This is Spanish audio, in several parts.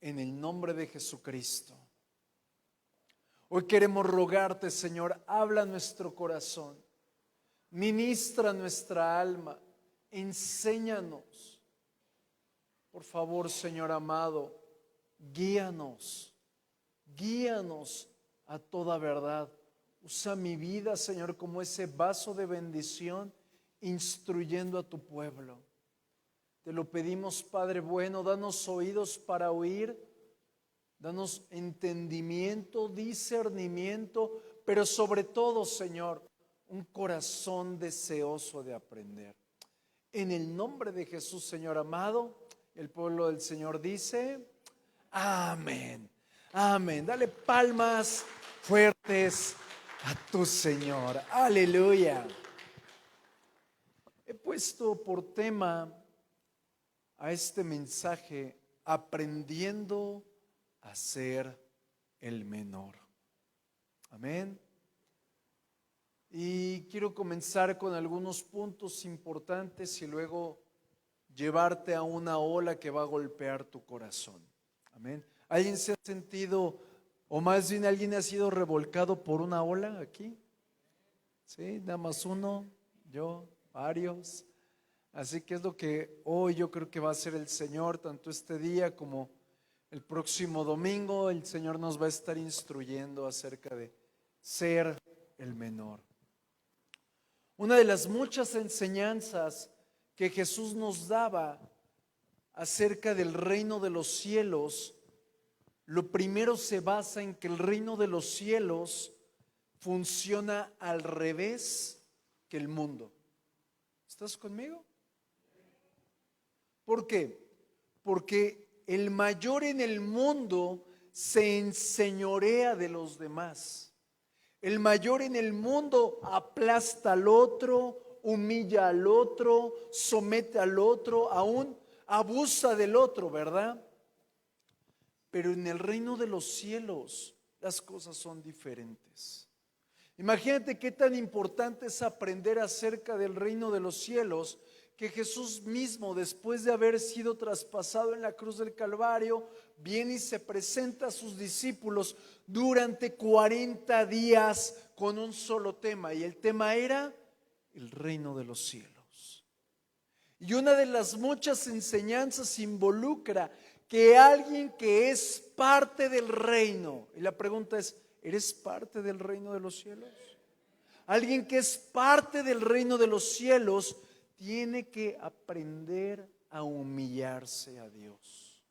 en el nombre de Jesucristo. Hoy queremos rogarte, Señor, habla nuestro corazón, ministra nuestra alma, enséñanos. Por favor, Señor amado, guíanos a toda verdad. Usa mi vida, Señor, como ese vaso de bendición, instruyendo a tu pueblo. Te lo pedimos, Padre bueno, danos oídos para oír, danos entendimiento, discernimiento, pero sobre todo, Señor, un corazón deseoso de aprender. En el nombre de Jesús, Señor amado, el pueblo del Señor dice, amén, amén. Dale palmas fuertes a tu Señor. Aleluya. He puesto por tema a este mensaje, aprendiendo a ser el menor. Amén. Y quiero comenzar con algunos puntos importantes y luego llevarte a una ola que va a golpear tu corazón. Amén. ¿Alguien se ha sentido, o más bien alguien ha sido revolcado por una ola aquí? Sí, nada más uno, yo, varios. Así que es lo que hoy yo creo que va a hacer el Señor, tanto este día como el próximo domingo. El Señor nos va a estar instruyendo acerca de ser el menor. Una de las muchas enseñanzas que Jesús nos daba acerca del reino de los cielos, lo primero se basa en que el reino de los cielos funciona al revés que el mundo. ¿Estás conmigo? ¿Por qué? Porque el mayor en el mundo se enseñorea de los demás. El mayor en el mundo aplasta al otro, humilla al otro, somete al otro, aún abusa del otro, ¿verdad? Pero en el reino de los cielos las cosas son diferentes. Imagínate qué tan importante es aprender acerca del reino de los cielos, que Jesús mismo, después de haber sido traspasado en la cruz del Calvario, viene y se presenta a sus discípulos durante 40 días con un solo tema, y el tema era el reino de los cielos. Y una de las muchas enseñanzas involucra que alguien que es parte del reino, y la pregunta es, ¿eres parte del reino de los cielos? Alguien que es parte del reino de los cielos tiene que aprender a humillarse a Dios.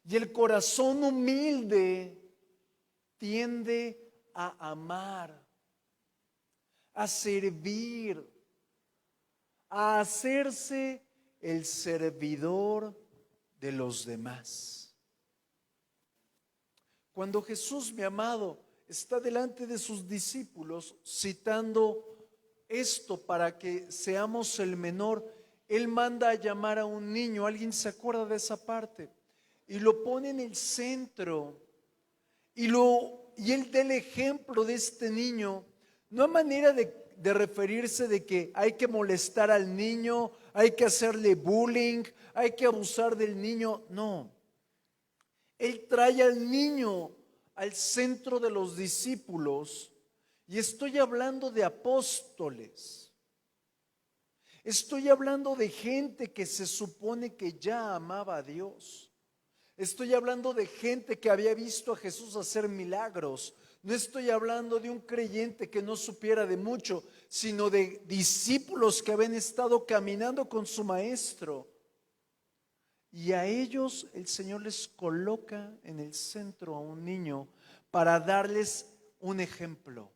Y el corazón humilde tiende a amar, a servir, a hacerse el servidor de los demás. Cuando Jesús, mi amado, está delante de sus discípulos citando esto para que seamos el menor, Él manda a llamar a un niño. ¿Alguien se acuerda de esa parte? Y lo pone en el centro y Él da el ejemplo de este niño, no a manera de referirse de que hay que molestar al niño, hay que hacerle bullying, hay que abusar del niño. No, Él trae al niño al centro de los discípulos, y estoy hablando de apóstoles. Estoy hablando de gente que se supone que ya amaba a Dios. Estoy hablando de gente que había visto a Jesús hacer milagros. No estoy hablando de un creyente que no supiera de mucho, sino de discípulos que habían estado caminando con su maestro. Y a ellos el Señor les coloca en el centro a un niño para darles un ejemplo.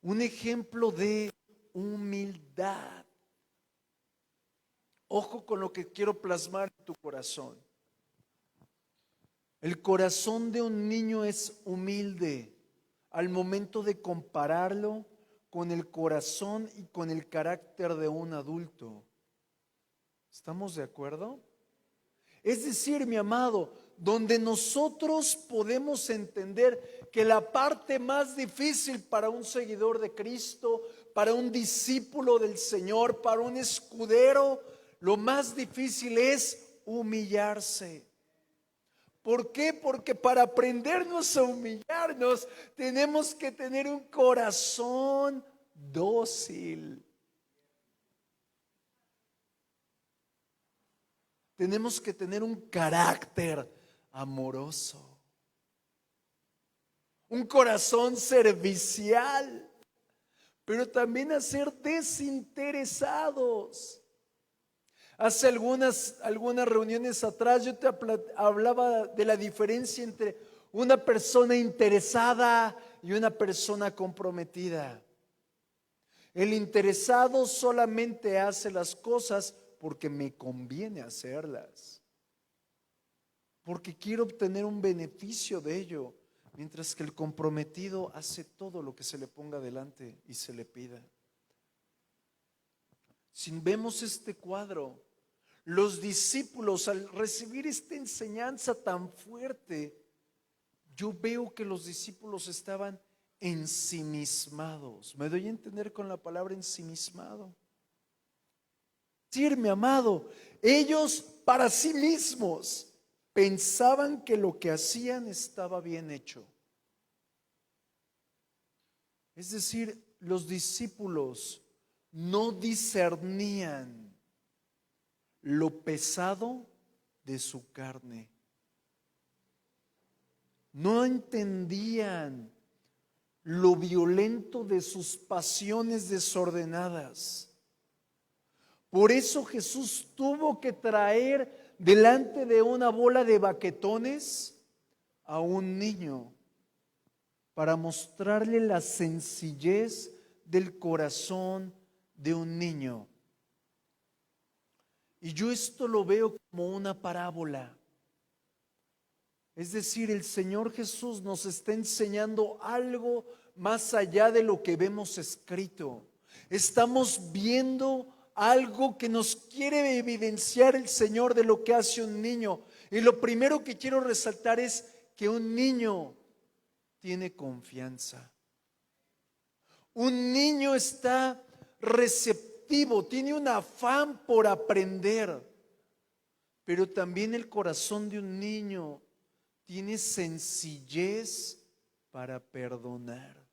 Un ejemplo de humildad. Ojo con lo que quiero plasmar en tu corazón. El corazón de un niño es humilde al momento de compararlo con el corazón y con el carácter de un adulto. ¿Estamos de acuerdo? Es decir, mi amado, donde nosotros podemos entender que la parte más difícil para un seguidor de Cristo, para un discípulo del Señor, para un escudero, lo más difícil es humillarse. ¿Por qué? Porque para aprendernos a humillarnos tenemos que tener un corazón dócil. Tenemos que tener un carácter amoroso, un corazón servicial, pero también a ser desinteresados. Hace algunas reuniones atrás yo te hablaba de la diferencia entre una persona interesada y una persona comprometida. El interesado solamente hace las cosas porque me conviene hacerlas, porque quiero obtener un beneficio de ello, mientras que el comprometido hace todo lo que se le ponga delante y se le pida. Si vemos este cuadro, los discípulos al recibir esta enseñanza tan fuerte, yo veo que los discípulos estaban ensimismados. ¿Me doy a entender con la palabra ensimismado? Decir, mi amado, ellos para sí mismos pensaban que lo que hacían estaba bien hecho. Es decir, los discípulos no discernían lo pesado de su carne. No entendían lo violento de sus pasiones desordenadas. Por eso Jesús tuvo que traer delante de una bola de baquetones a un niño para mostrarle la sencillez del corazón de un niño. Y yo esto lo veo como una parábola. Es decir, el Señor Jesús nos está enseñando algo más allá de lo que vemos escrito. Estamos viendo algo que nos quiere evidenciar el Señor de lo que hace un niño. Y lo primero que quiero resaltar es que un niño tiene confianza. Un niño está receptivo, tiene un afán por aprender. Pero también el corazón de un niño tiene sencillez para perdonar.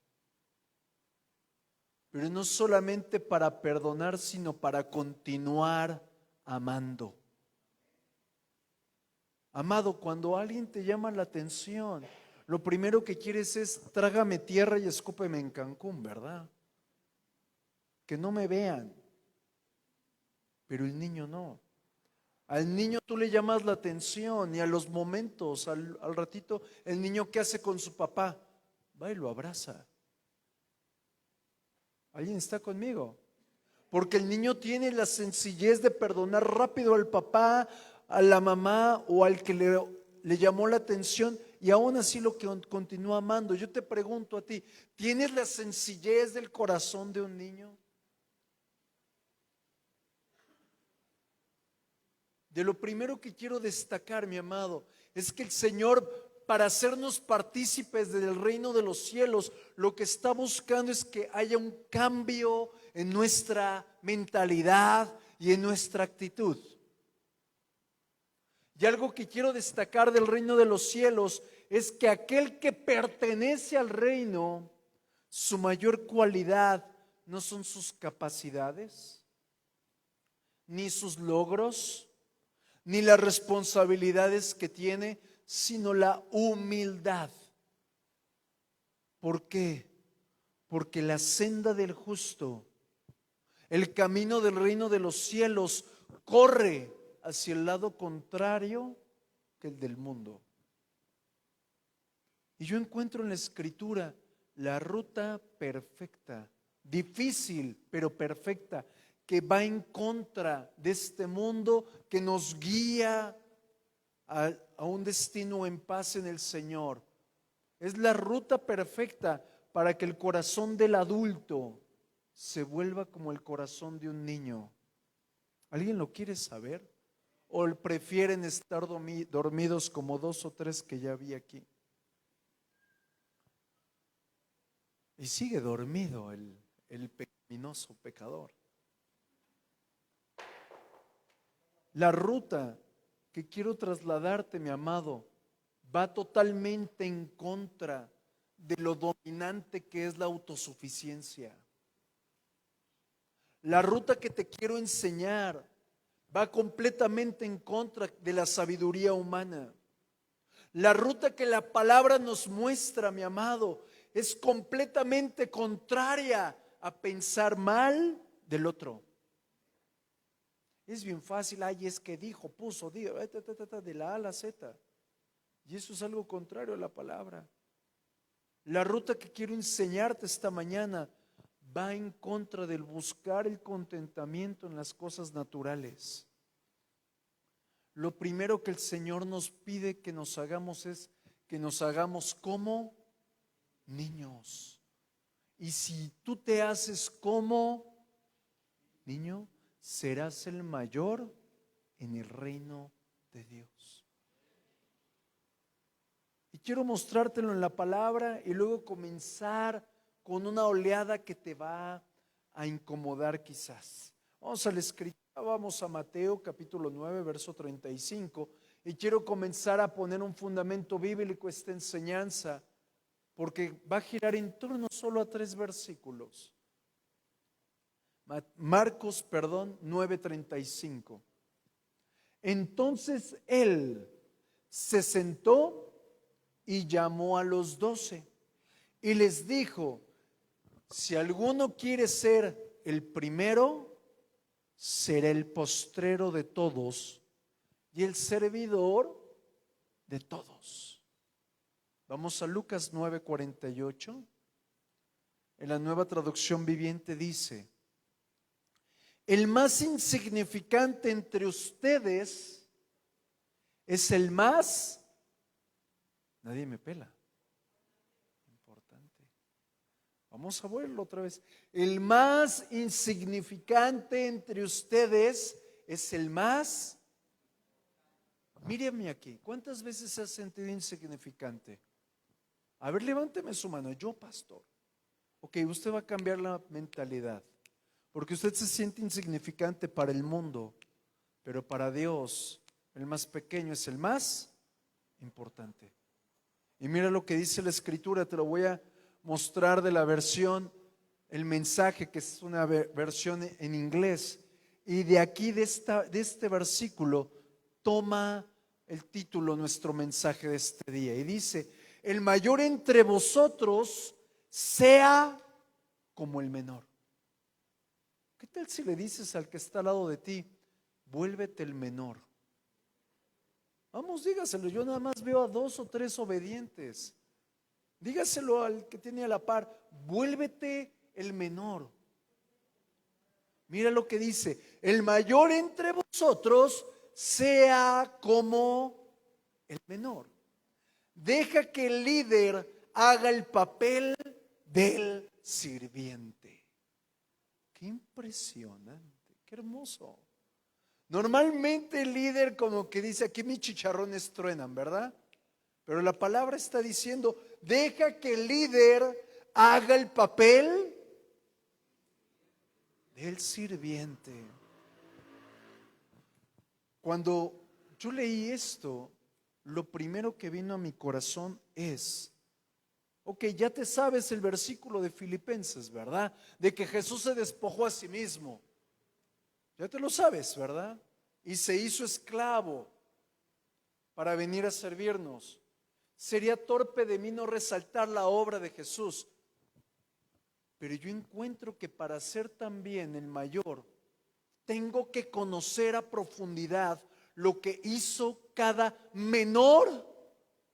Pero no solamente para perdonar, sino para continuar amando. Amado, cuando alguien te llama la atención, lo primero que quieres es trágame tierra y escúpeme en Cancún, ¿verdad? Que no me vean. Pero el niño no. Al niño tú le llamas la atención y a los momentos, al ratito, el niño ¿qué hace con su papá? Va y lo abraza. ¿Alguien está conmigo? Porque el niño tiene la sencillez de perdonar rápido al papá, a la mamá o al que le llamó la atención y aún así lo que continúa amando. Yo te pregunto a ti, ¿tienes la sencillez del corazón de un niño? De lo primero que quiero destacar, mi amado, es que el Señor, para hacernos partícipes del reino de los cielos, lo que está buscando es que haya un cambio en nuestra mentalidad y en nuestra actitud. Y algo que quiero destacar del reino de los cielos es que aquel que pertenece al reino, su mayor cualidad no son sus capacidades, ni sus logros, ni las responsabilidades que tiene, sino la humildad. ¿Por qué? Porque la senda del justo, el camino del reino de los cielos, corre hacia el lado contrario que el del mundo. Y yo encuentro en la Escritura la ruta perfecta, difícil pero perfecta, que va en contra de este mundo, que nos guía a un destino en paz en el Señor. Es la ruta perfecta para que el corazón del adulto se vuelva como el corazón de un niño. ¿Alguien lo quiere saber? ¿O prefieren estar dormidos como 2 o 3 que ya vi aquí? Y sigue dormido el pecaminoso pecador. La ruta que quiero trasladarte, mi amado, va totalmente en contra de lo dominante que es la autosuficiencia. La ruta que te quiero enseñar va completamente en contra de la sabiduría humana. La ruta que la palabra nos muestra, mi amado, es completamente contraria a pensar mal del otro. Es bien fácil, ay, es que dijo, puso, de la A a la Z. Y eso es algo contrario a la palabra. La ruta que quiero enseñarte esta mañana va en contra del buscar el contentamiento en las cosas naturales. Lo primero que el Señor nos pide que nos hagamos es que nos hagamos como niños. Y si tú te haces como niño, serás el mayor en el reino de Dios. Y quiero mostrártelo en la palabra y luego comenzar con una oleada que te va a incomodar quizás. Vamos a la escritura, vamos a Mateo capítulo 9, verso 35. Y quiero comenzar a poner un fundamento bíblico a esta enseñanza, porque va a girar en torno solo a 3 versículos. Marcos, 9:35. Entonces él se sentó y llamó a los 12 y les dijo: si alguno quiere ser el primero, será el postrero de todos y el servidor de todos. Vamos a Lucas 9:48. En la Nueva Traducción Viviente dice: el más insignificante entre ustedes es el más, nadie me pela, importante. Vamos a verlo otra vez. El más insignificante entre ustedes es el más. Mírame aquí, ¿cuántas veces se ha sentido insignificante? A ver, levánteme su mano. Yo, pastor. Ok, usted va a cambiar la mentalidad, porque usted se siente insignificante para el mundo, pero para Dios el más pequeño es el más importante. Y mira lo que dice la Escritura, te lo voy a mostrar de la versión, el mensaje, que es una versión en inglés. Y de aquí, de este versículo, toma el título nuestro mensaje de este día. Y dice: el mayor entre vosotros sea como el menor. ¿Qué tal si le dices al que está al lado de ti: vuélvete el menor? Vamos, dígaselo. Yo nada más veo a 2 o 3 obedientes. Dígaselo al que tiene a la par: vuélvete el menor. Mira lo que dice: el mayor entre vosotros sea como el menor. Deja que el líder haga el papel del sirviente. Qué impresionante, qué hermoso. Normalmente el líder como que dice: aquí mis chicharrones truenan, ¿verdad? Pero la palabra está diciendo: deja que el líder haga el papel del sirviente. Cuando yo leí esto, lo primero que vino a mi corazón es: ok, ya te sabes el versículo de Filipenses, ¿verdad? De que Jesús se despojó a sí mismo. Ya te lo sabes, ¿verdad? Y se hizo esclavo para venir a servirnos. Sería torpe de mí no resaltar la obra de Jesús. Pero yo encuentro que para ser también el mayor, tengo que conocer a profundidad lo que hizo cada menor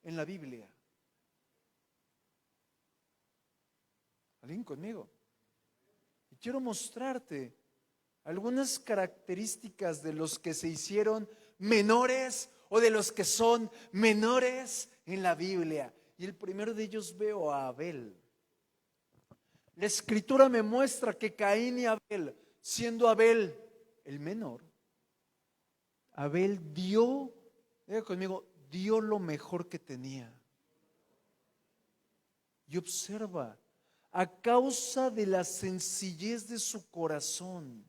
en la Biblia. ¿Alguien conmigo? Y quiero mostrarte algunas características de los que se hicieron menores o de los que son menores en la Biblia. Y el primero de ellos veo a Abel. La Escritura me muestra que Caín y Abel, siendo Abel el menor, Abel dio, diga conmigo, dio lo mejor que tenía. Y observa, a causa de la sencillez de su corazón,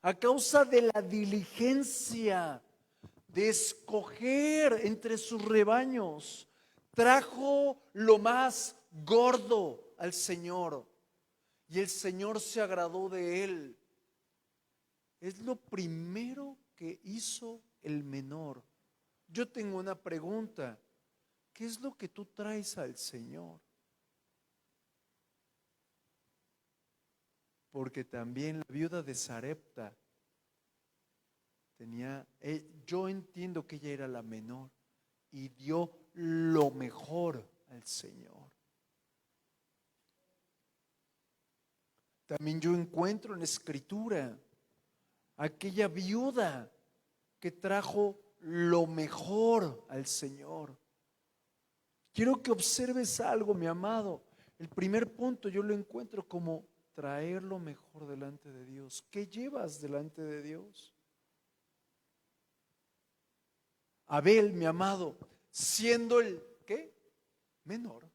a causa de la diligencia de escoger entre sus rebaños. Trajo lo más gordo al Señor y el Señor se agradó de él. Es lo primero que hizo el menor. Yo tengo una pregunta. ¿Qué es lo que tú traes al Señor? Porque también la viuda de Sarepta tenía, yo entiendo que ella era la menor y dio lo mejor al Señor. También yo encuentro en la Escritura aquella viuda que trajo lo mejor al Señor. Quiero que observes algo, mi amado. El primer punto yo lo encuentro como traer lo mejor delante de Dios. ¿Qué llevas delante de Dios? Abel, mi amado, siendo el ¿qué? Menor,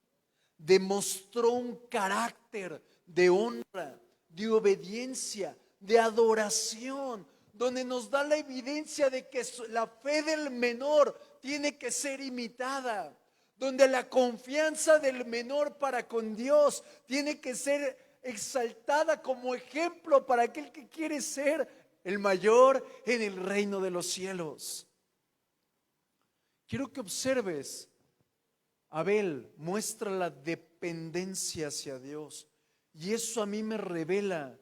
demostró un carácter de honra, de obediencia, de adoración, donde nos da la evidencia de que la fe del menor tiene que ser imitada, donde la confianza del menor para con Dios tiene que ser exaltada como ejemplo para aquel que quiere ser el mayor en el reino de los cielos. Quiero que observes, Abel muestra la dependencia hacia Dios y eso a mí me revela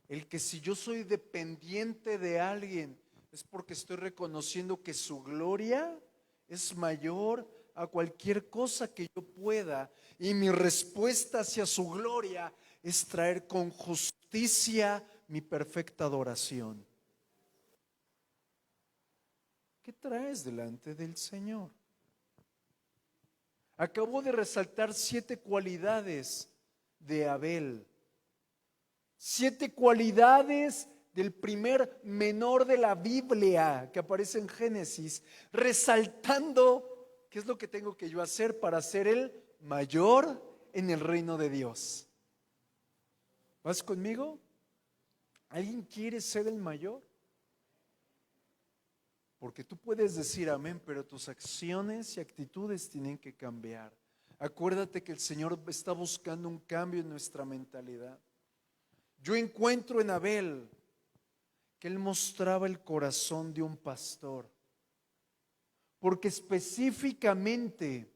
el que si yo soy dependiente de alguien es porque estoy reconociendo que su gloria es mayor a cualquier cosa que yo pueda y mi respuesta hacia su gloria es traer con justicia mi perfecta adoración. ¿Qué traes delante del Señor? Acabo de resaltar 7 cualidades de Abel. 7 cualidades del primer menor de la Biblia que aparece en Génesis, resaltando qué es lo que tengo que yo hacer para ser el mayor en el reino de Dios. ¿Vas conmigo? ¿Alguien quiere ser el mayor? Porque tú puedes decir amén, pero tus acciones y actitudes tienen que cambiar. Acuérdate que el Señor está buscando un cambio en nuestra mentalidad. Yo encuentro en Abel que él mostraba el corazón de un pastor, porque específicamente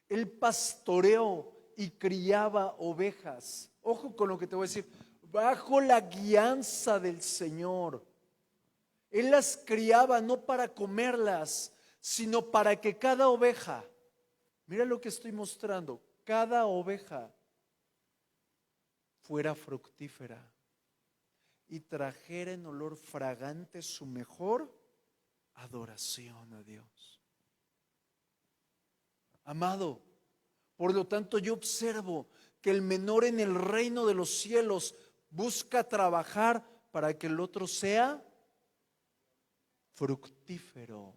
él pastoreó y criaba ovejas. Ojo con lo que te voy a decir, bajo la guianza del Señor. Él las criaba no para comerlas, sino para que cada oveja, mira lo que estoy mostrando, cada oveja fuera fructífera y trajera en olor fragante su mejor adoración a Dios. Amado, por lo tanto yo observo que el menor en el reino de los cielos busca trabajar para que el otro sea fructífero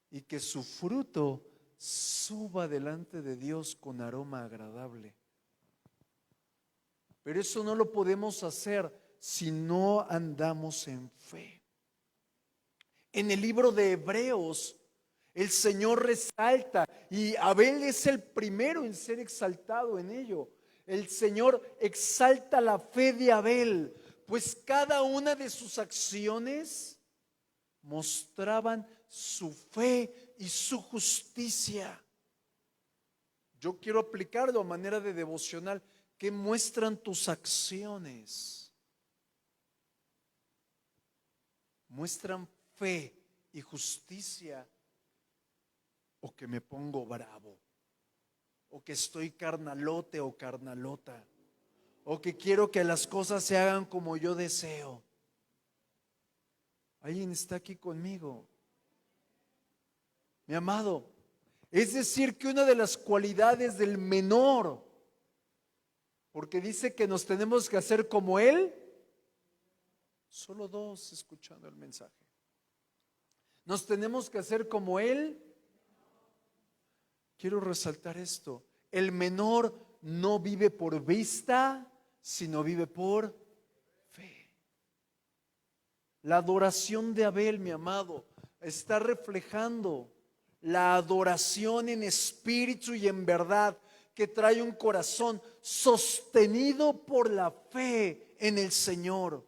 y que su fruto suba delante de Dios con aroma agradable. Pero eso no lo podemos hacer si no andamos en fe. En el libro de Hebreos, el Señor resalta, y Abel es el primero en ser exaltado en ello. El Señor exalta la fe de Abel, pues cada una de sus acciones mostraban su fe y su justicia. Yo quiero aplicarlo a manera de devocional. ¿Qué muestran tus acciones? ¿Muestran fe y justicia o que me pongo bravo? ¿O que estoy carnalote o carnalota? ¿O que quiero que las cosas se hagan como yo deseo? ¿Alguien está aquí conmigo? Mi amado, es decir que una de las cualidades del menor, porque dice que nos tenemos que hacer como él, solo 2 escuchando el mensaje. Nos tenemos que hacer como él. Quiero resaltar esto, el menor no vive por vista, sino vive por fe. La adoración de Abel, mi amado, está reflejando la adoración en espíritu y en verdad, que trae un corazón sostenido por la fe en el Señor.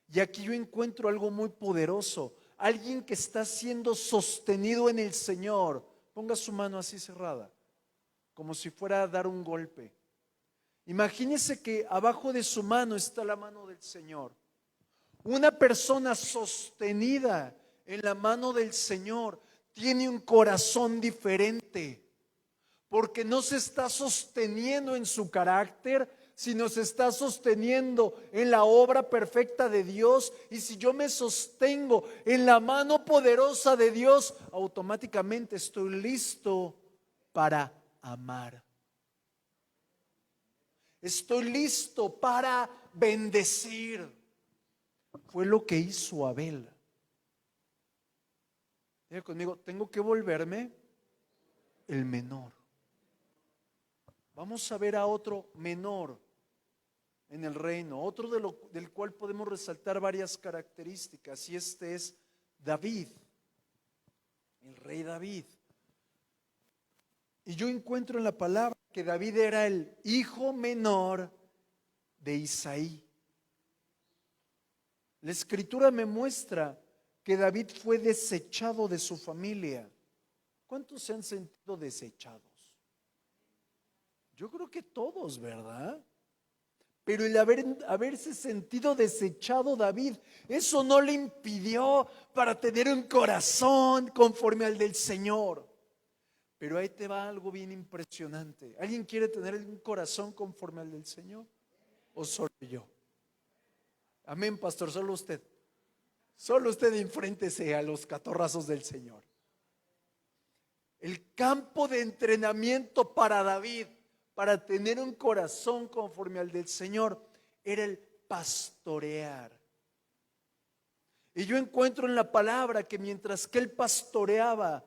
Y aquí yo encuentro algo muy poderoso. Alguien que está siendo sostenido en el Señor. Ponga su mano así cerrada, como si fuera a dar un golpe. Imagínese que abajo de su mano está la mano del Señor. Una persona sostenida en la mano del Señor tiene un corazón diferente, porque no se está sosteniendo en su carácter, sino se está sosteniendo en la obra perfecta de Dios. Y si yo me sostengo en la mano poderosa de Dios, automáticamente estoy listo para amar. Estoy listo para bendecir. Fue lo que hizo Abel. Diga conmigo, tengo que volverme el menor. Vamos a ver a otro menor en el reino, otro del cual podemos resaltar varias características, y este es David, el rey David. Y yo encuentro en la palabra que David era el hijo menor de Isaí. La escritura me muestra que David fue desechado de su familia. ¿Cuántos se han sentido desechados? Yo creo que todos, ¿verdad? Pero el haberse sentido desechado David, eso no le impidió para tener un corazón conforme al del Señor. Pero ahí te va algo bien impresionante. ¿Alguien quiere tener un corazón conforme al del Señor? ¿O solo yo? Amén, pastor, solo usted. Solo usted enfréntese a los catorrazos del Señor. El campo de entrenamiento para David, para tener un corazón conforme al del Señor, era el pastorear. Y yo encuentro en la palabra que mientras que él pastoreaba,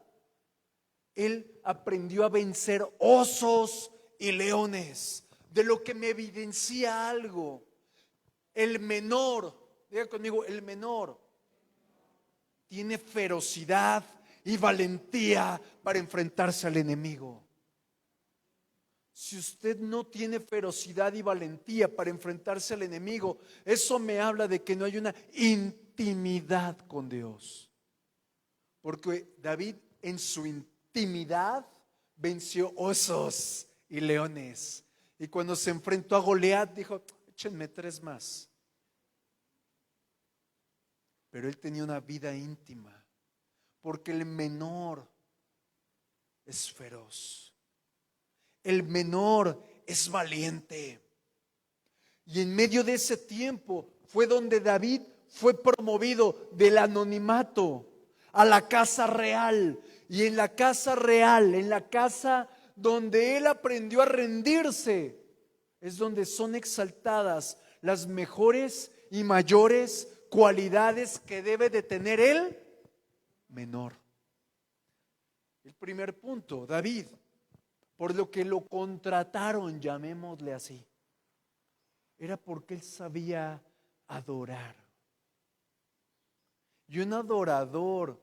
él aprendió a vencer osos y leones, de lo que me evidencia algo. El menor, diga conmigo, el menor tiene ferocidad y valentía para enfrentarse al enemigo. Si usted no tiene ferocidad y valentía para enfrentarse al enemigo, eso me habla de que no hay una intimidad con Dios. Porque David en su intimidad venció osos y leones. Y cuando se enfrentó a Goliat dijo, échenme 3 más. Pero él tenía una vida íntima, porque el menor es feroz, el menor es valiente. Y en medio de ese tiempo fue donde David fue promovido del anonimato a la casa real. Y en la casa real, en la casa donde él aprendió a rendirse, es donde son exaltadas las mejores y mayores cualidades que debe de tener el menor. El primer punto, David, por lo que lo contrataron, llamémosle así, era porque él sabía adorar. Y un adorador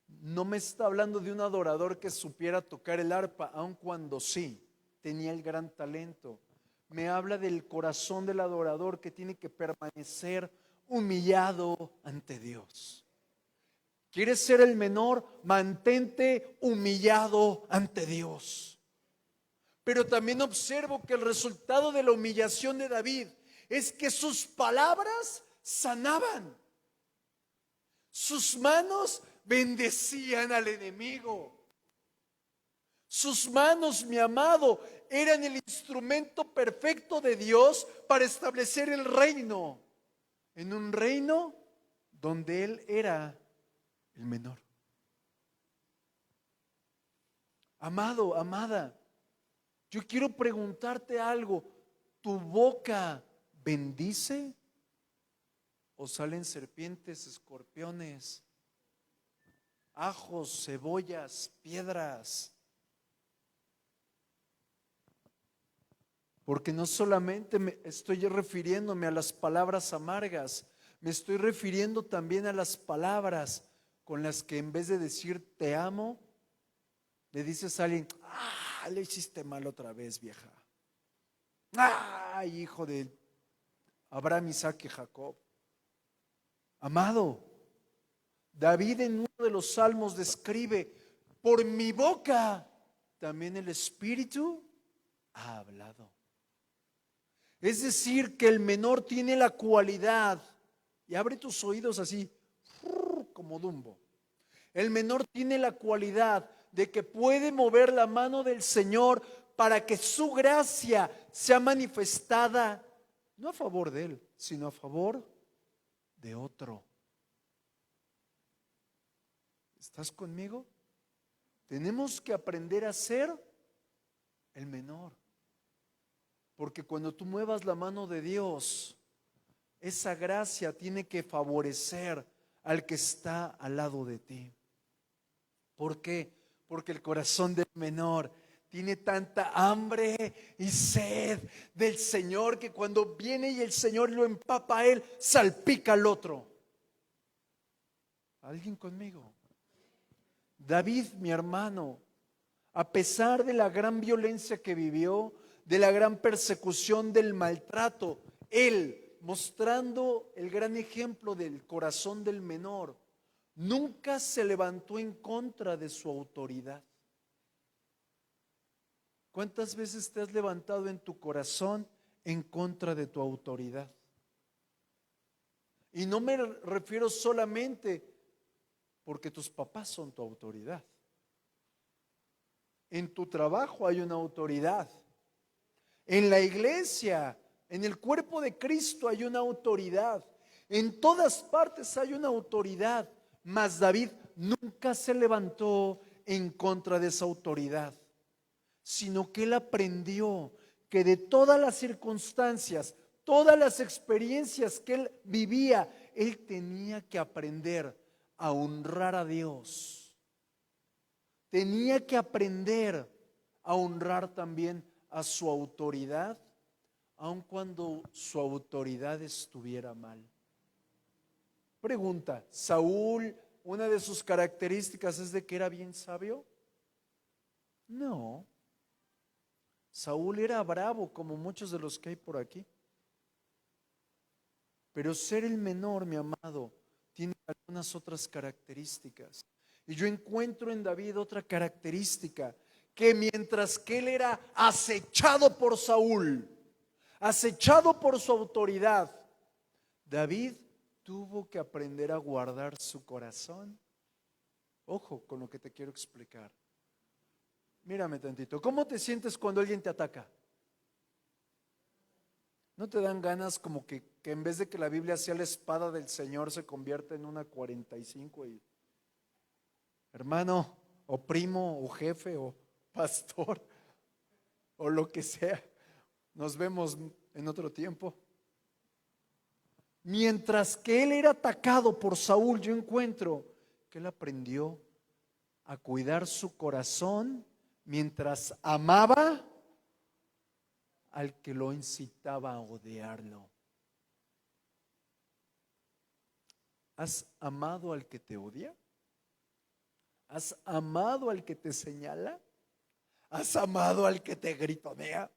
no me está hablando de un adorador que supiera tocar el arpa, aun cuando sí, tenía el gran talento. Me habla del corazón del adorador que tiene que permanecer humillado ante Dios. ¿Quieres ser el menor? Mantente humillado ante Dios. Pero también observo que el resultado de la humillación de David es que sus palabras sanaban. Sus manos bendecían al enemigo. Sus manos, mi amado, eran el instrumento perfecto de Dios para establecer el reino. En un reino donde él era el menor. Amado, amada, yo quiero preguntarte algo. ¿Tu boca bendice o salen serpientes, escorpiones, ajos, cebollas, piedras? Porque no solamente estoy refiriéndome a las palabras amargas, Me estoy refiriendo también a las palabras con las que en vez de decir te amo, le dices a alguien, le hiciste mal otra vez, vieja. Hijo de Abraham, Isaac y Jacob. Amado, David en uno de los salmos describe, por mi boca también el Espíritu ha hablado. Es decir, que el menor tiene la cualidad, y abre tus oídos así, como Dumbo. El menor tiene la cualidad de que puede mover la mano del Señor para que su gracia sea manifestada, no a favor de él, sino a favor de otro. ¿Estás conmigo? Tenemos que aprender a ser el menor. Porque cuando tú muevas la mano de Dios, esa gracia tiene que favorecer al que está al lado de ti. ¿Por qué? Porque el corazón del menor tiene tanta hambre y sed del Señor que cuando viene y el Señor lo empapa a él, salpica al otro. ¿Alguien conmigo? David, mi hermano, a pesar de la gran violencia que vivió, de la gran persecución, del maltrato, él, mostrando el gran ejemplo del corazón del menor, nunca se levantó en contra de su autoridad. ¿Cuántas veces te has levantado en tu corazón en contra de tu autoridad? Y no me refiero solamente porque tus papás son tu autoridad. En tu trabajo hay una autoridad. En la iglesia, en el cuerpo de Cristo hay una autoridad. En todas partes hay una autoridad. Mas David nunca se levantó en contra de esa autoridad, sino que él aprendió que de todas las circunstancias, todas las experiencias que él vivía, él tenía que aprender a honrar a Dios. Tenía que aprender a honrar también a su autoridad, aun cuando su autoridad estuviera mal. Pregunta, ¿Saúl, una de sus características es de que era bien sabio? No. Saúl era bravo como muchos de los que hay por aquí. Pero ser el menor, mi amado, tiene algunas otras características. Y yo encuentro en David otra característica, que mientras que él era acechado por Saúl, acechado por su autoridad, David tuvo que aprender a guardar su corazón. Ojo con lo que te quiero explicar. Mírame tantito. ¿Cómo te sientes cuando alguien te ataca? ¿No te dan ganas como que en vez de que la Biblia sea la espada del Señor se convierta en una 45 y hermano o primo o jefe o pastor o lo que sea, nos vemos en otro tiempo? Mientras que él era atacado por Saúl, yo encuentro que él aprendió a cuidar su corazón mientras amaba al que lo incitaba a odiarlo. ¿Has amado al que te odia? ¿Has amado al que te señala? ¿Has amado al que te gritonea?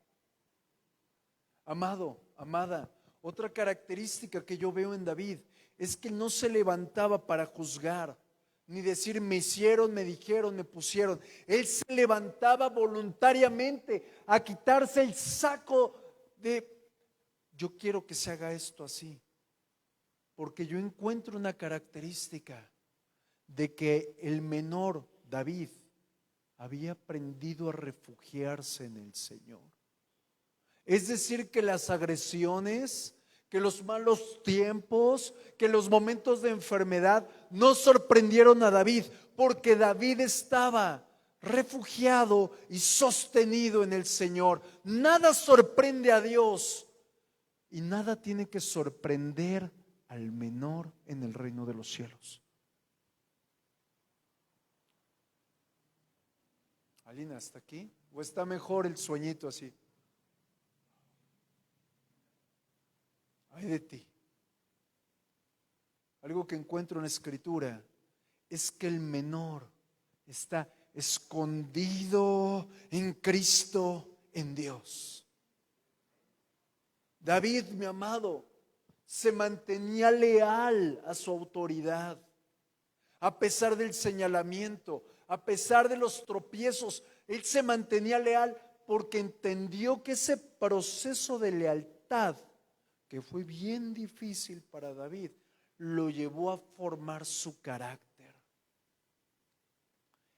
Amado, amada, otra característica que yo veo en David es que no se levantaba para juzgar, ni decir me hicieron, me dijeron, me pusieron. Él se levantaba voluntariamente a quitarse el saco de yo quiero que se haga esto así, porque yo encuentro una característica de que el menor David había aprendido a refugiarse en el Señor. Es decir, que las agresiones, que los malos tiempos, que los momentos de enfermedad no sorprendieron a David, porque David estaba refugiado y sostenido en el Señor. Nada sorprende a Dios y nada tiene que sorprender al menor en el reino de los cielos. Alina, ¿está aquí? ¿O está mejor el sueñito así? Ay de ti. algo que encuentro en la Escritura, es que el menor está escondido en Cristo, en Dios. David, mi amado, se mantenía leal a su autoridad, a pesar del señalamiento, a pesar de los tropiezos. Él se mantenía leal porque entendió que ese proceso de lealtad, que fue bien difícil para David, lo llevó a formar su carácter.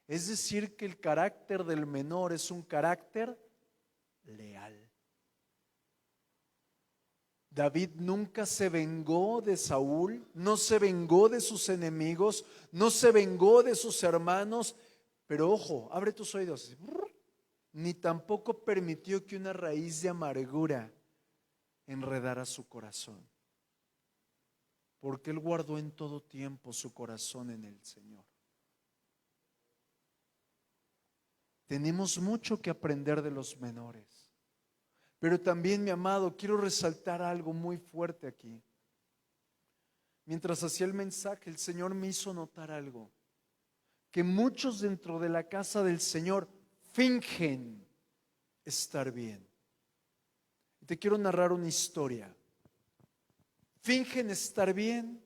Es decir, que el carácter del menor es un carácter leal. David nunca se vengó de Saúl, no se vengó de sus enemigos, no se vengó de sus hermanos, pero ojo, abre tus oídos, ni tampoco permitió que una raíz de amargura enredara su corazón, porque él guardó en todo tiempo su corazón en el Señor. Tenemos mucho que aprender de los menores. Pero también, mi amado, quiero resaltar algo muy fuerte aquí. Mientras hacía el mensaje, el Señor me hizo notar algo. Que muchos dentro de la casa del Señor fingen estar bien. Te quiero narrar una historia. Fingen estar bien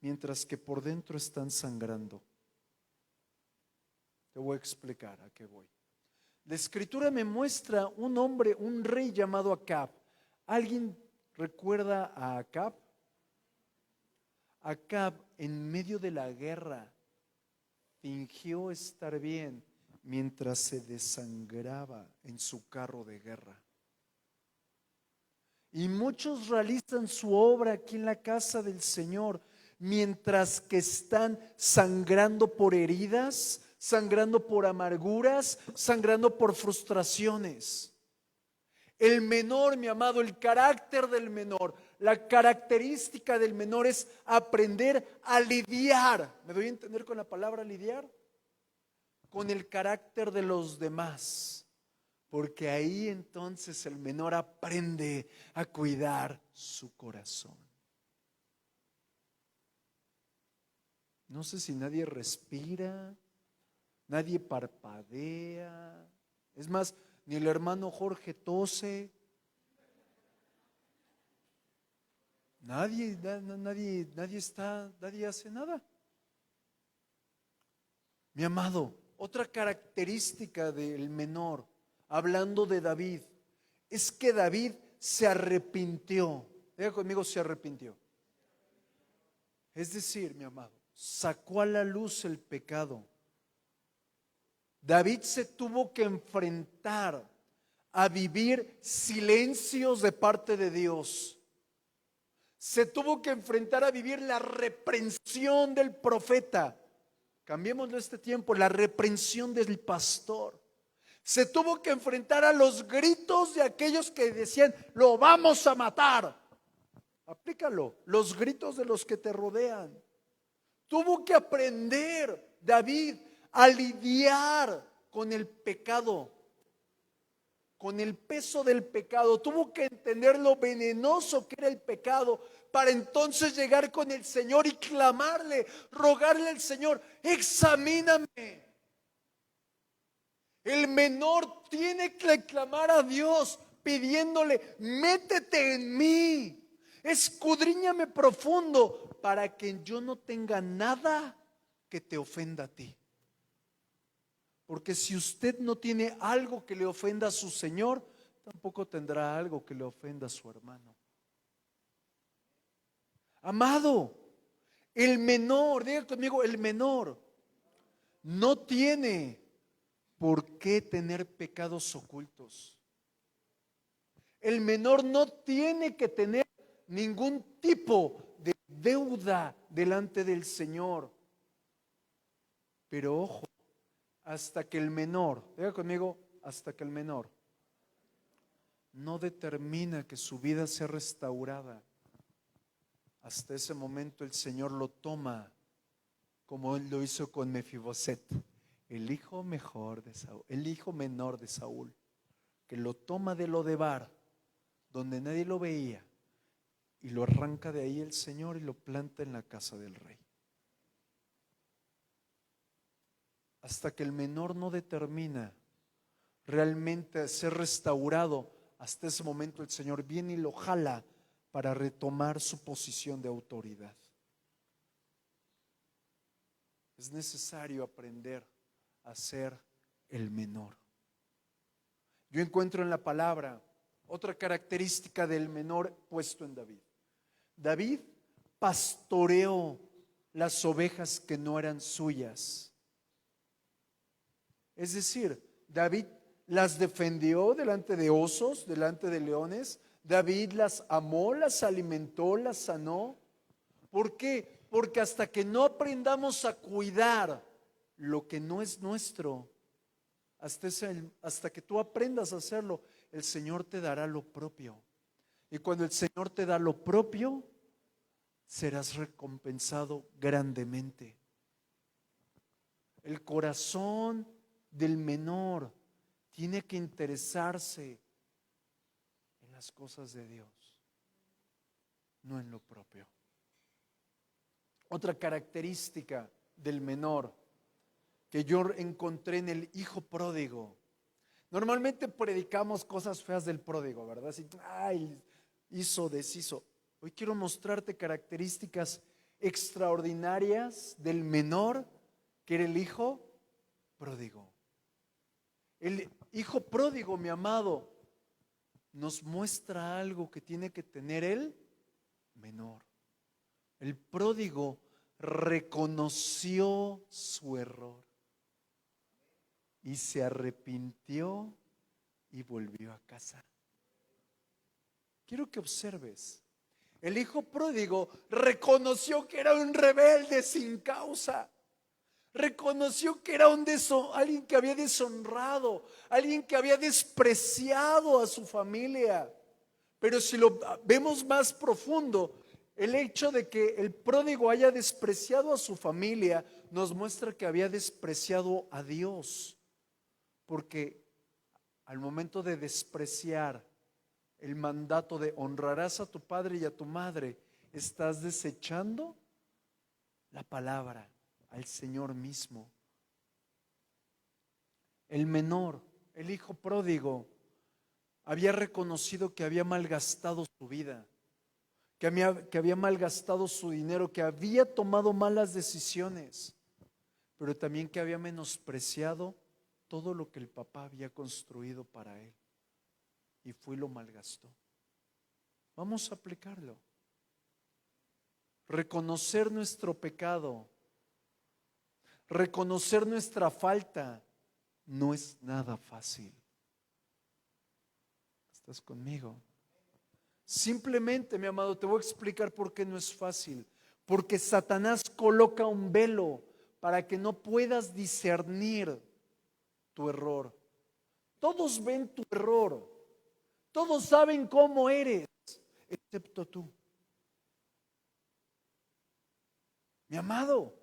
mientras que por dentro están sangrando. Te voy a explicar a qué voy. La Escritura me muestra un hombre, un rey llamado Acab. ¿Alguien recuerda a Acab? Acab, en medio de la guerra, fingió estar bien mientras se desangraba en su carro de guerra. Y muchos realizan su obra aquí en la casa del Señor, mientras que están sangrando por heridas, sangrando por amarguras, sangrando por frustraciones. El menor, mi amado, el carácter del menor, la característica del menor es aprender a lidiar. ¿Me doy a entender con la palabra lidiar? Con el carácter de los demás. Porque ahí entonces el menor aprende a cuidar su corazón. No sé si nadie respira. Nadie parpadea. Es más, ni el hermano Jorge tose. Nadie hace nada. Mi amado, otra característica del menor, hablando de David, es que David se arrepintió. Diga conmigo, se arrepintió. Es decir, mi amado, sacó a la luz el pecado. David se tuvo que enfrentar a vivir silencios de parte de Dios. Se tuvo que enfrentar a vivir la reprensión del profeta. Cambiémoslo este tiempo, la reprensión del pastor. Se tuvo que enfrentar a los gritos de aquellos que decían, lo vamos a matar. Aplícalo, los gritos de los que te rodean. Tuvo que aprender David a lidiar con el pecado, con el peso del pecado. Tuvo que entender lo venenoso que era el pecado para entonces llegar con el Señor y clamarle, rogarle al Señor, examíname. El menor tiene que clamar a Dios pidiéndole, métete en mí, escudriñame profundo para que yo no tenga nada que te ofenda a ti. Porque si usted no tiene algo que le ofenda a su Señor, tampoco tendrá algo que le ofenda a su hermano. Amado, el menor, diga conmigo, el menor no tiene por qué tener pecados ocultos. El menor no tiene que tener ningún tipo de deuda delante del Señor. Pero ojo, hasta que el menor, diga conmigo, hasta que el menor no determina que su vida sea restaurada, hasta ese momento el Señor lo toma como Él lo hizo con Mefiboset, el hijo mejor de Saúl, el hijo menor de Saúl, que lo toma de Lodebar, donde nadie lo veía, y lo arranca de ahí el Señor y lo planta en la casa del rey. Hasta que el menor no determina realmente ser restaurado, hasta ese momento el Señor viene y lo jala para retomar su posición de autoridad. Es necesario aprender a ser el menor. Yo encuentro en la palabra otra característica del menor puesto en David. David pastoreó las ovejas que no eran suyas. Es decir, David las defendió delante de osos, delante de leones. David las amó, las alimentó, las sanó. ¿Por qué? Porque hasta que no aprendamos a cuidar lo que no es nuestro, hasta que tú aprendas a hacerlo, el Señor te dará lo propio. Y cuando el Señor te da lo propio, serás recompensado grandemente. El corazón del menor tiene que interesarse en las cosas de Dios, no en lo propio. Otra característica del menor que yo encontré en el hijo pródigo. Normalmente predicamos cosas feas del pródigo, ¿verdad? Así, ay, hizo, deshizo. Hoy quiero mostrarte características extraordinarias del menor, que era el hijo pródigo. El hijo pródigo, mi amado, nos muestra algo que tiene que tener el menor. El pródigo reconoció su error y se arrepintió y volvió a casa. Quiero que observes. El hijo pródigo reconoció que era un rebelde sin causa. Reconoció que era alguien que había deshonrado, alguien que había despreciado a su familia. Pero si lo vemos más profundo, el hecho de que el pródigo haya despreciado a su familia nos muestra que había despreciado a Dios. Porque al momento de despreciar el mandato de honrarás a tu padre y a tu madre, estás desechando la palabra, al Señor mismo. El menor, el hijo pródigo, había reconocido que había malgastado su vida, que había malgastado su dinero, que había tomado malas decisiones, pero también que había menospreciado todo lo que el papá había construido para él y fue y lo malgastó. Vamos a aplicarlo. Reconocer nuestro pecado, reconocer nuestra falta, no es nada fácil. ¿Estás conmigo? Simplemente, mi amado, te voy a explicar por qué no es fácil. Porque Satanás coloca un velo para que no puedas discernir tu error. Todos ven tu error. Todos saben cómo eres, excepto tú. Mi amado,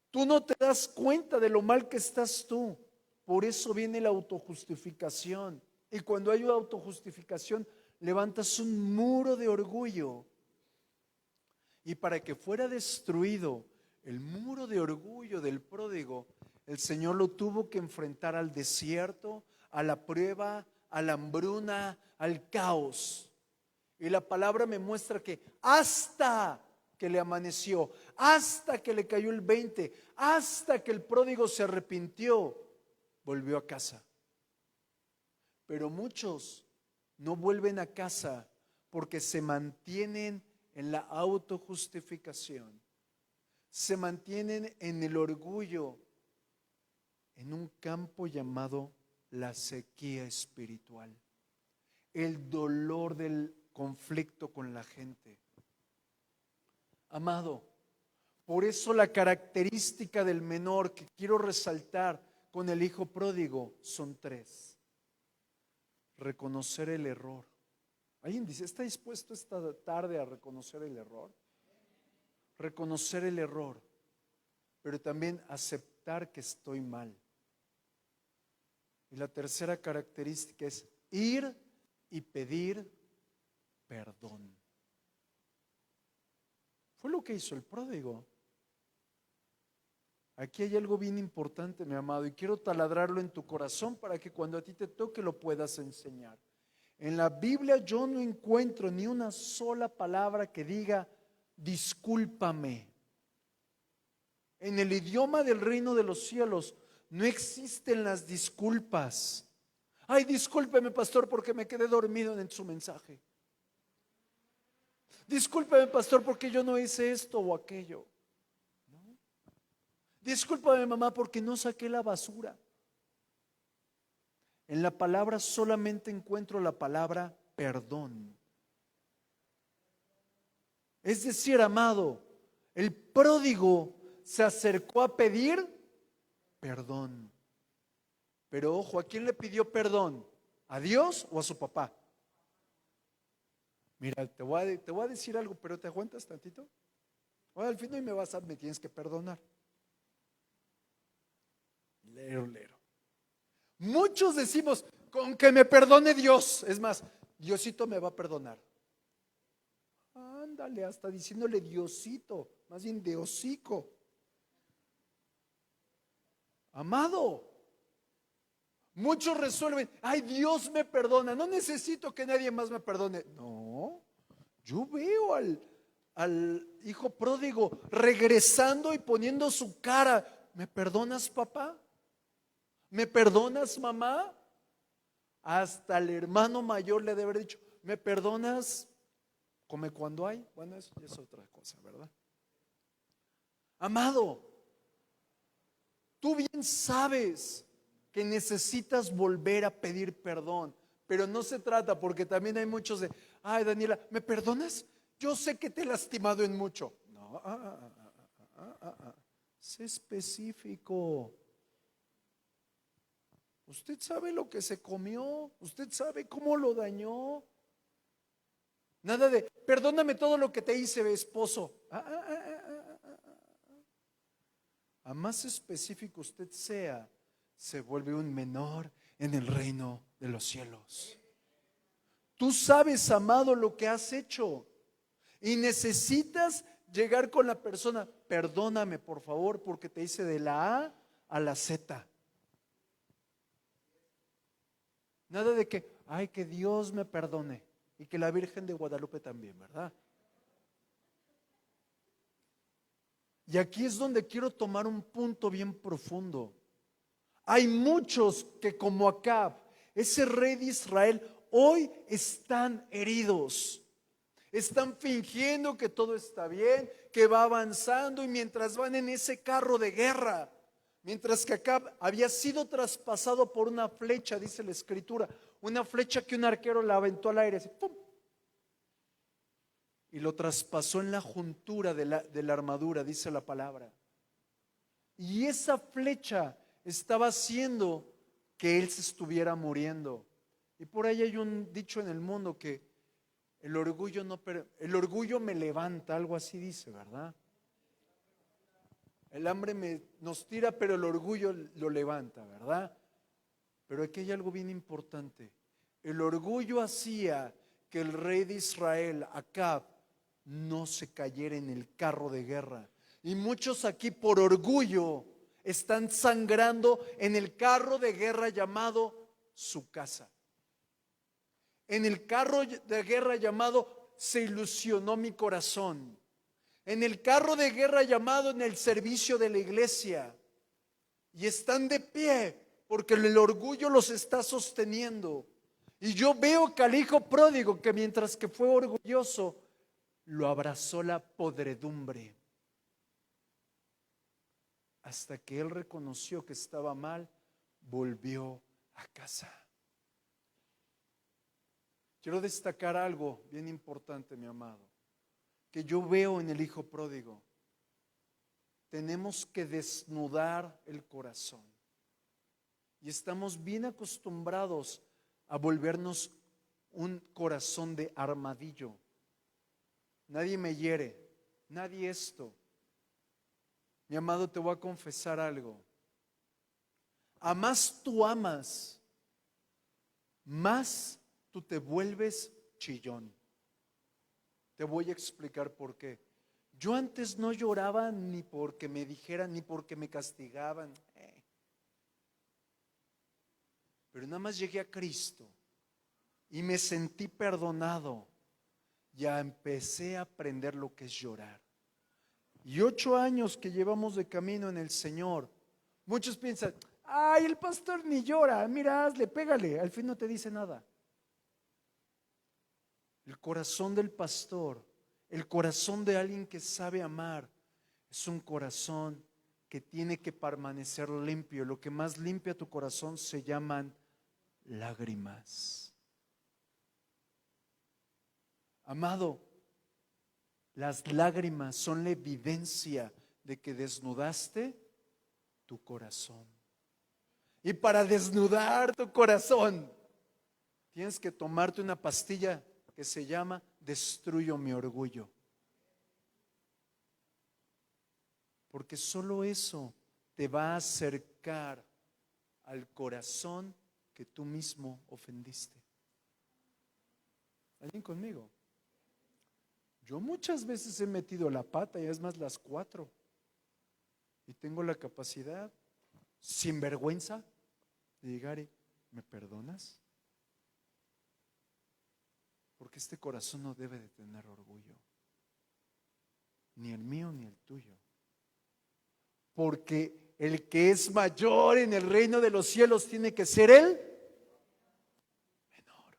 tú no te das cuenta de lo mal que estás tú. Por eso viene la autojustificación. Y cuando hay autojustificación, levantas un muro de orgullo. Y para que fuera destruido el muro de orgullo del pródigo, el Señor lo tuvo que enfrentar al desierto, a la prueba, a la hambruna, al caos. Y la palabra me muestra que hasta que le amaneció, hasta que le cayó el 20, hasta que el pródigo se arrepintió, volvió a casa. Pero muchos no vuelven a casa porque se mantienen en la autojustificación, se mantienen en el orgullo, en un campo llamado la sequía espiritual, el dolor del conflicto con la gente. Amado, por eso la característica del menor que quiero resaltar con el hijo pródigo son tres. Reconocer el error. ¿Alguien dice, está dispuesto esta tarde a reconocer el error? Reconocer el error, pero también aceptar que estoy mal. Y la tercera característica es ir y pedir perdón. Fue lo que hizo el pródigo. Aquí hay algo bien importante, mi amado, y quiero taladrarlo en tu corazón para que cuando a ti te toque lo puedas enseñar. En la Biblia yo no encuentro ni una sola palabra que diga discúlpame. En el idioma del reino de los cielos no existen las disculpas. Ay, discúlpeme, pastor, porque me quedé dormido en su mensaje. Discúlpeme, pastor, porque yo no hice esto o aquello. Discúlpame, mamá, porque no saqué la basura. En la palabra solamente encuentro la palabra perdón. Es decir, amado, el pródigo se acercó a pedir perdón. Pero ojo, ¿a quién le pidió perdón? ¿A Dios o a su papá? Mira, te voy a decir algo, pero ¿te aguantas tantito? Ahora al fin hoy me tienes que perdonar. Lero. Muchos decimos, con que me perdone Dios. Es más, Diosito me va a perdonar. Ándale, hasta diciéndole Diosito, más bien de hocico. Amado, muchos resuelven, ay, Dios me perdona, no necesito que nadie más me perdone. No, yo veo al hijo pródigo regresando y poniendo su cara. ¿Me perdonas, papá? ¿Me perdonas, mamá? Hasta el hermano mayor le debe haber dicho, ¿me perdonas? Come cuando hay. Bueno, eso ya es otra cosa, ¿verdad? Amado, tú bien sabes que necesitas volver a pedir perdón, pero no se trata, porque también hay muchos de, ay, Daniela, ¿me perdonas? Yo sé que te he lastimado en mucho. No, sé específico. Usted sabe lo que se comió, usted sabe cómo lo dañó. Nada de, perdóname todo lo que te hice, esposo. A más específico usted sea, se vuelve un menor en el reino de los cielos. Tú sabes, amado, lo que has hecho y necesitas llegar con la persona, perdóname por favor porque te hice de la A a la Z. Nada de que, ay, que Dios me perdone y que la Virgen de Guadalupe también, ¿verdad? Y aquí es donde quiero tomar un punto bien profundo. Hay muchos que como Acab, ese rey de Israel, hoy están heridos. Están fingiendo que todo está bien, que va avanzando y mientras van en ese carro de guerra, mientras que Acab había sido traspasado por una flecha, dice la escritura, una flecha que un arquero la aventó al aire, así, ¡pum! Y lo traspasó en la juntura de la armadura, dice la palabra. Y esa flecha estaba haciendo que él se estuviera muriendo. Y por ahí hay un dicho en el mundo que el orgullo me levanta, algo así dice, ¿verdad? El hambre nos tira, pero el orgullo lo levanta, ¿verdad? Pero aquí hay algo bien importante. El orgullo hacía que el rey de Israel, Acab, no se cayera en el carro de guerra. Y muchos aquí por orgullo están sangrando en el carro de guerra llamado su casa. En el carro de guerra llamado se ilusionó mi corazón. En el carro de guerra llamado en el servicio de la iglesia. Y están de pie porque el orgullo los está sosteniendo. Y yo veo que al hijo pródigo, que mientras que fue orgulloso, lo abrazó la podredumbre. Hasta que él reconoció que estaba mal, volvió a casa. Quiero destacar algo bien importante, mi amado, que yo veo en el hijo pródigo. Tenemos que desnudar el corazón. Y estamos bien acostumbrados a volvernos un corazón de armadillo. Nadie me hiere, nadie esto. Mi amado, te voy a confesar algo. A más tú amas, más tú te vuelves chillón. Te voy a explicar por qué. Yo antes no lloraba ni porque me dijeran, ni porque me castigaban. Pero nada más llegué a Cristo y me sentí perdonado. Ya empecé a aprender lo que es llorar. Y 8 años que llevamos de camino en el Señor. Muchos piensan, ay, el pastor ni llora, mira, hazle, pégale, al fin no te dice nada. El corazón del pastor, el corazón de alguien que sabe amar, es un corazón que tiene que permanecer limpio. Lo que más limpia tu corazón se llaman lágrimas. Amado, las lágrimas son la evidencia de que desnudaste tu corazón. Y para desnudar tu corazón, tienes que tomarte una pastilla que se llama Destruyo mi orgullo. Porque solo eso te va a acercar al corazón que tú mismo ofendiste. ¿Alguien conmigo? Yo muchas veces he metido la pata, y es más las 4. Y tengo la capacidad, sin vergüenza, de llegar y, ¿me perdonas? Porque este corazón no debe de tener orgullo, ni el mío ni el tuyo. Porque el que es mayor en el reino de los cielos tiene que ser el menor.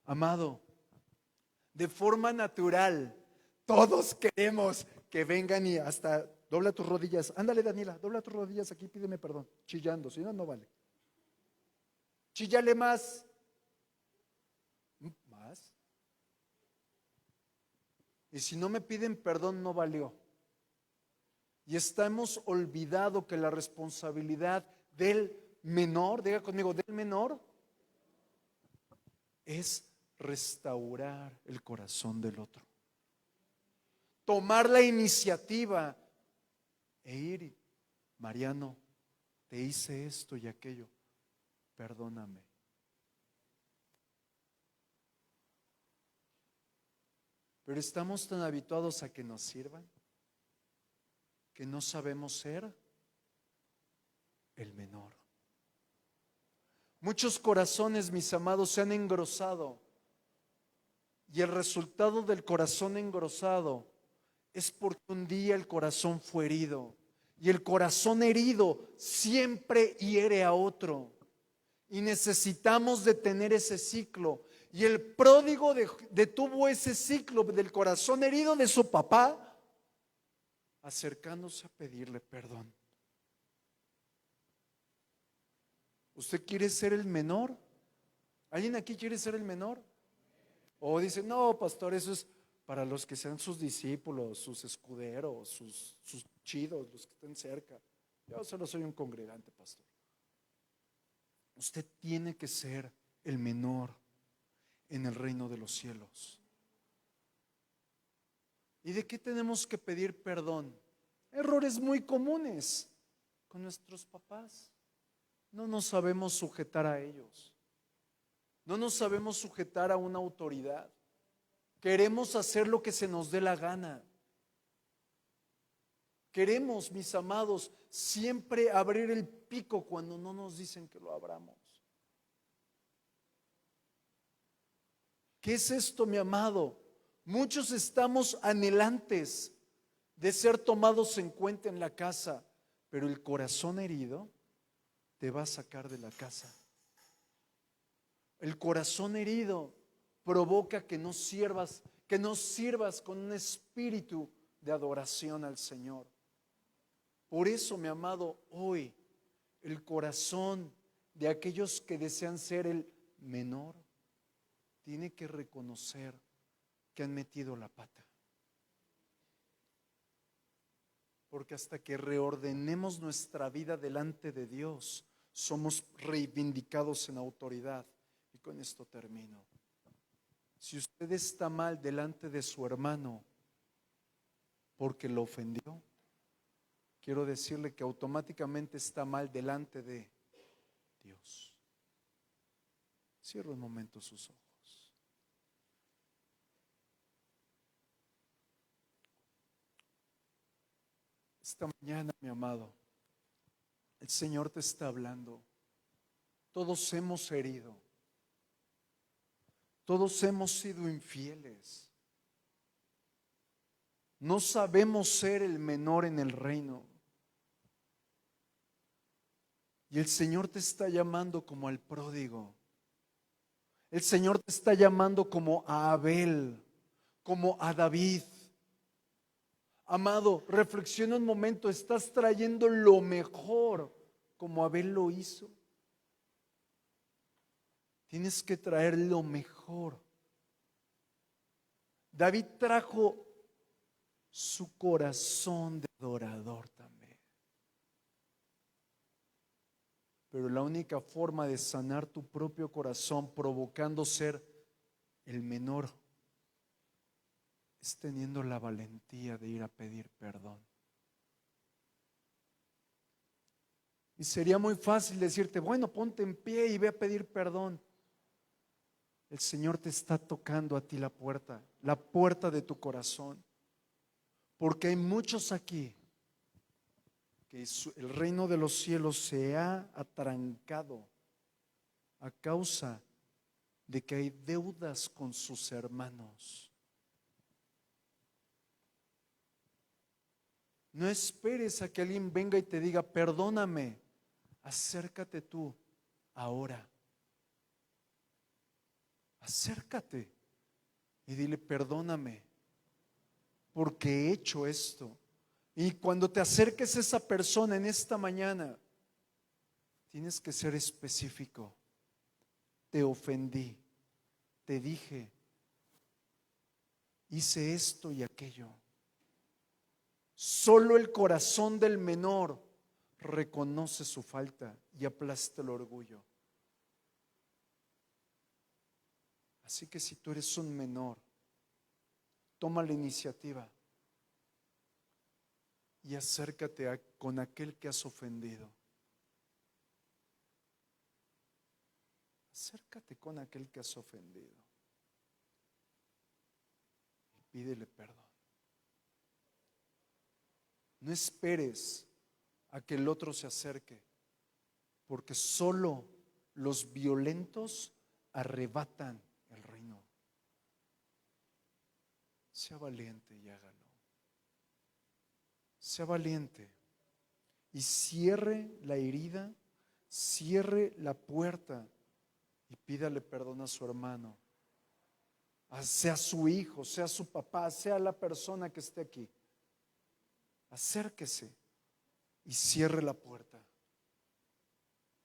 Amado, de forma natural, todos queremos que vengan y hasta dobla tus rodillas. Ándale, Daniela, dobla tus rodillas aquí, pídeme perdón, chillando, si no, no vale. Chíllale más. Más. Y si no me piden perdón, no valió. Y estamos olvidado que la responsabilidad del menor, diga conmigo, del menor, es restaurar el corazón del otro. Tomar la iniciativa e ir, Mariano, te hice esto y aquello, perdóname. Pero estamos tan habituados a que nos sirvan que no sabemos ser el menor. Muchos corazones, mis amados, se han engrosado, y el resultado del corazón engrosado es porque un día el corazón fue herido, y el corazón herido siempre hiere a otro, y necesitamos detener ese ciclo. Y el pródigo detuvo ese ciclo del corazón herido de su papá, acercándose a pedirle perdón. ¿Usted quiere ser el menor? ¿Alguien aquí quiere ser el menor? O dice, no, pastor, eso es para los que sean sus discípulos, sus escuderos, sus chidos, los que estén cerca. Yo solo soy un congregante, pastor. Usted tiene que ser el menor en el reino de los cielos. ¿Y de qué tenemos que pedir perdón? Errores muy comunes con nuestros papás. No nos sabemos sujetar a ellos. No nos sabemos sujetar a una autoridad. Queremos hacer lo que se nos dé la gana. Queremos, mis amados, siempre abrir el pico cuando no nos dicen que lo abramos. ¿Qué es esto, mi amado? Muchos estamos anhelantes de ser tomados en cuenta en la casa, pero el corazón herido te va a sacar de la casa. El corazón herido provoca que no sirvas con un espíritu de adoración al Señor. Por eso, mi amado, hoy el corazón de aquellos que desean ser el menor tiene que reconocer que han metido la pata. Porque hasta que reordenemos nuestra vida delante de Dios, somos reivindicados en autoridad. Y con esto termino. Si usted está mal delante de su hermano porque lo ofendió, quiero decirle que automáticamente está mal delante de Dios. Cierre un momento sus ojos. Esta mañana, mi amado, el Señor te está hablando. Todos hemos herido. Todos hemos sido infieles. No sabemos ser el menor en el reino. Y el Señor te está llamando como al pródigo. El Señor te está llamando como a Abel, como a David. Amado, reflexiona un momento, ¿estás trayendo lo mejor como Abel lo hizo? Tienes que traer lo mejor. David trajo su corazón de adorador también. Pero la única forma de sanar tu propio corazón provocando ser el menor es teniendo la valentía de ir a pedir perdón. Y sería muy fácil decirte, bueno, ponte en pie y ve a pedir perdón. El Señor te está tocando a ti la puerta de tu corazón. Porque hay muchos aquí que el reino de los cielos se ha atrancado a causa de que hay deudas con sus hermanos. No esperes a que alguien venga y te diga, perdóname. Acércate tú ahora. Acércate y dile, perdóname, porque he hecho esto. Y cuando te acerques a esa persona en esta mañana, tienes que ser específico. Te ofendí, te dije, hice esto y aquello. Solo el corazón del menor reconoce su falta y aplasta el orgullo. Así que si tú eres un menor, toma la iniciativa y acércate con aquel que has ofendido. Acércate con aquel que has ofendido y pídele perdón. No esperes a que el otro se acerque, porque solo los violentos arrebatan el reino. Sea valiente y hágalo. Sea valiente y cierre la herida, cierre la puerta y pídale perdón a su hermano, sea su hijo, sea su papá, sea la persona que esté aquí. Acérquese y cierre la puerta,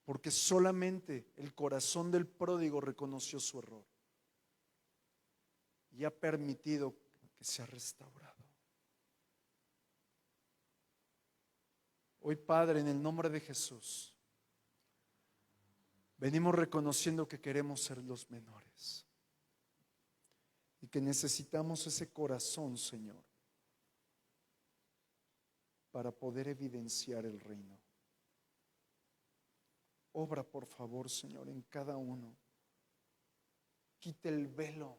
porque solamente el corazón del pródigo reconoció su error y ha permitido que sea restaurado. Hoy, Padre, en el nombre de Jesús, venimos reconociendo que queremos ser los menores y que necesitamos ese corazón, Señor, para poder evidenciar el reino. Obra, por favor, Señor, en cada uno. Quite el velo,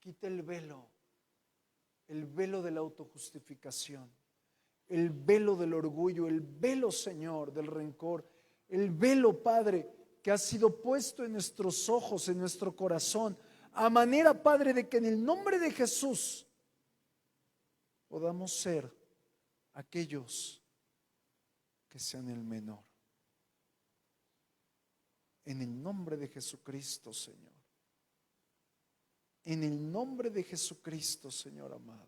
quite el velo de la autojustificación, el velo del orgullo, el velo, Señor, del rencor, el velo, Padre, que ha sido puesto en nuestros ojos, en nuestro corazón, a manera, Padre, de que en el nombre de Jesús podamos ser aquellos que sean el menor. En el nombre de Jesucristo, Señor. En el nombre de Jesucristo, Señor amado.